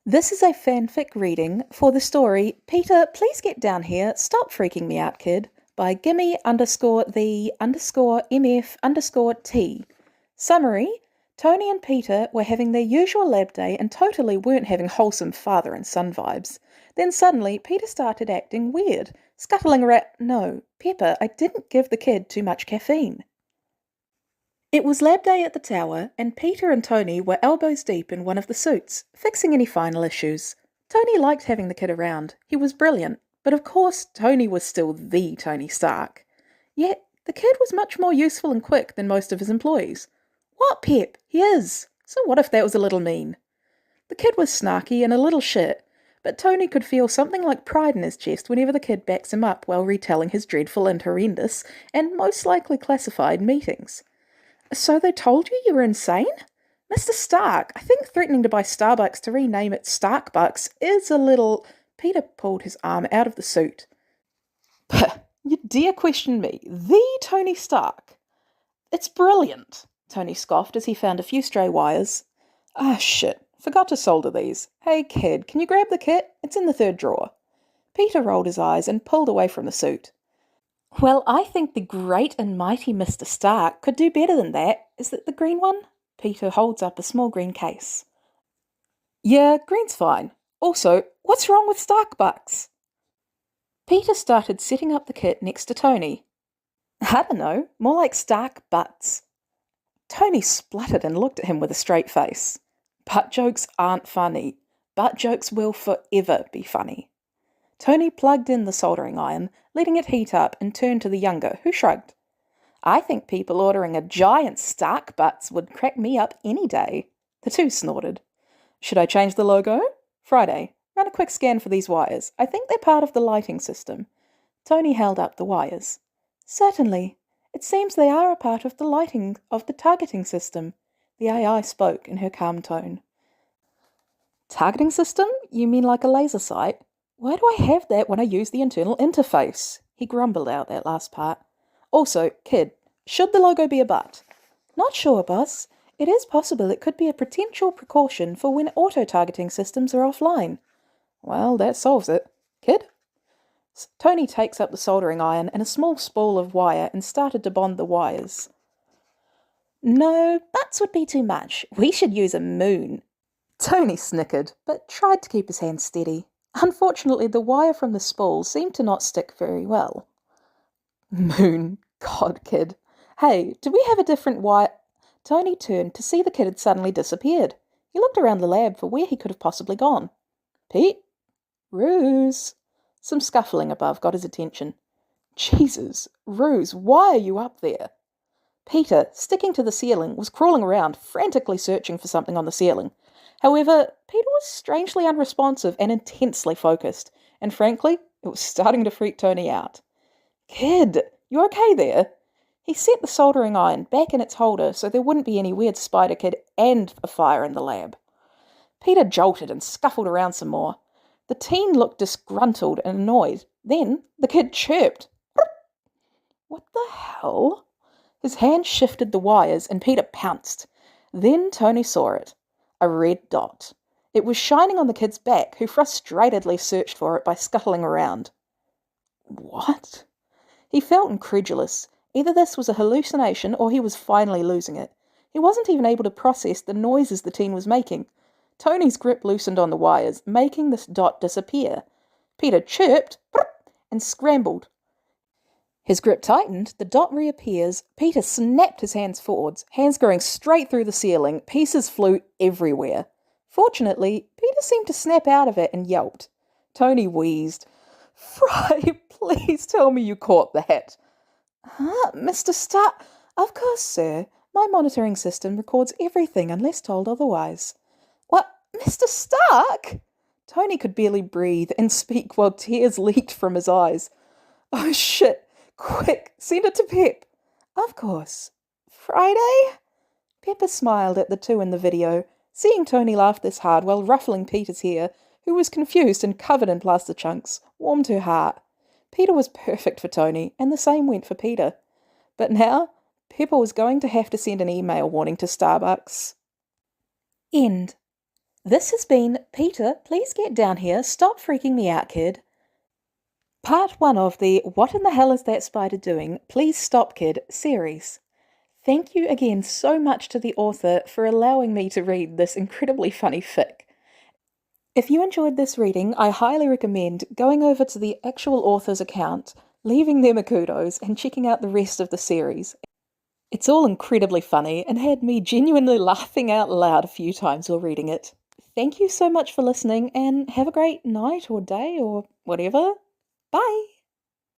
This is a fanfic reading for the story Peter, Please Get Down Here, Stop Freaking Me Out Kid by Gimme_the_MF_T. Summary: Tony and Peter were having their usual lab day and totally weren't having wholesome father and son vibes. Then suddenly Peter started acting weird, scuttling around. No, Pepper, I didn't give the kid too much caffeine. It was lab day at the tower, and Peter and Tony were elbows deep in one of the suits, fixing any final issues. Tony liked having the kid around. He was brilliant, but of course Tony was still the Tony Stark. Yet the kid was much more useful and quick than most of his employees. What, Pep? He is. So what if that was a little mean? The kid was snarky and a little shit, but Tony could feel something like pride in his chest whenever the kid backs him up while retelling his dreadful and horrendous, and most likely classified, meetings. So they told you were insane? Mr. Stark, I think threatening to buy Starbucks to rename it Starkbucks is a little... Peter pulled his arm out of the suit. Puh, you dare question me, the Tony Stark? It's brilliant, Tony scoffed as he found a few stray wires. Ah, shit, forgot to solder these. Hey, kid, can you grab the kit? It's in the third drawer. Peter rolled his eyes and pulled away from the suit. Well, I think the great and mighty Mr. Stark could do better than that. Is that the green one? Peter holds up a small green case. Yeah, green's fine. Also, what's wrong with Starkbucks? Peter started setting up the kit next to Tony. I don't know, more like Stark Butts. Tony spluttered and looked at him with a straight face. Butt jokes aren't funny. Butt jokes will forever be funny. Tony plugged in the soldering iron, letting it heat up, and turned to the younger, who shrugged. I think people ordering a giant Stark Butts would crack me up any day. The two snorted. Should I change the logo? Friday. Run a quick scan for these wires. I think they're part of the lighting system. Tony held up the wires. Certainly. It seems they are a part of the lighting of the targeting system. The AI spoke in her calm tone. Targeting system? You mean like a laser sight? Why do I have that when I use the internal interface? He grumbled out that last part. Also, kid, should the logo be a butt? Not sure, boss. It is possible it could be a potential precaution for when auto-targeting systems are offline. Well, that solves it. Kid? Tony takes up the soldering iron and a small spool of wire and started to bond the wires. No, butts would be too much. We should use a moon. Tony snickered, but tried to keep his hand steady. Unfortunately, the wire from the spool seemed to not stick very well. Moon. God, kid. Hey, do we have a different wire? Tony turned to see the kid had suddenly disappeared. He looked around the lab for where he could have possibly gone. Pete? Ruse. Some scuffling above got his attention. Jesus, Ruse, why are you up there? Peter, sticking to the ceiling, was crawling around, frantically searching for something on the ceiling. However, Peter was strangely unresponsive and intensely focused, and frankly, it was starting to freak Tony out. Kid, you okay there? He set the soldering iron back in its holder so there wouldn't be any weird spider kid and a fire in the lab. Peter jolted and scuffled around some more. The teen looked disgruntled and annoyed. Then the kid chirped. What the hell? His hand shifted the wires and Peter pounced. Then Tony saw it. A red dot. It was shining on the kid's back, who frustratedly searched for it by scuttling around. What? He felt incredulous. Either this was a hallucination or he was finally losing it. He wasn't even able to process the noises the teen was making. Tony's grip loosened on the wires, making this dot disappear. Peter chirped and scrambled. His grip tightened, the dot reappears. Peter snapped his hands forwards, hands going straight through the ceiling. Pieces flew everywhere. Fortunately, Peter seemed to snap out of it and yelped. Tony wheezed. Fry, please tell me you caught that. Huh, Mr. Stark? Of course, sir. My monitoring system records everything unless told otherwise. What, Mr. Stark? Tony could barely breathe and speak while tears leaked from his eyes. Oh, shit. Quick, send it to Pep. Of course. Friday? Pepper smiled at the two in the video. Seeing Tony laugh this hard while ruffling Peter's hair, who was confused and covered in plaster chunks, warmed her heart. Peter was perfect for Tony, and the same went for Peter. But now, Pepper was going to have to send an email warning to Starbucks. End. This has been Peter, please get down here, stop freaking me out, kid. Part 1 of the What in the Hell is that spider doing? Please Stop Kid series. Thank you again so much to the author for allowing me to read this incredibly funny fic. If you enjoyed this reading, I highly recommend going over to the actual author's account, leaving them a kudos, and checking out the rest of the series. It's all incredibly funny and had me genuinely laughing out loud a few times while reading it. Thank you so much for listening and have a great night or day or whatever. Bye!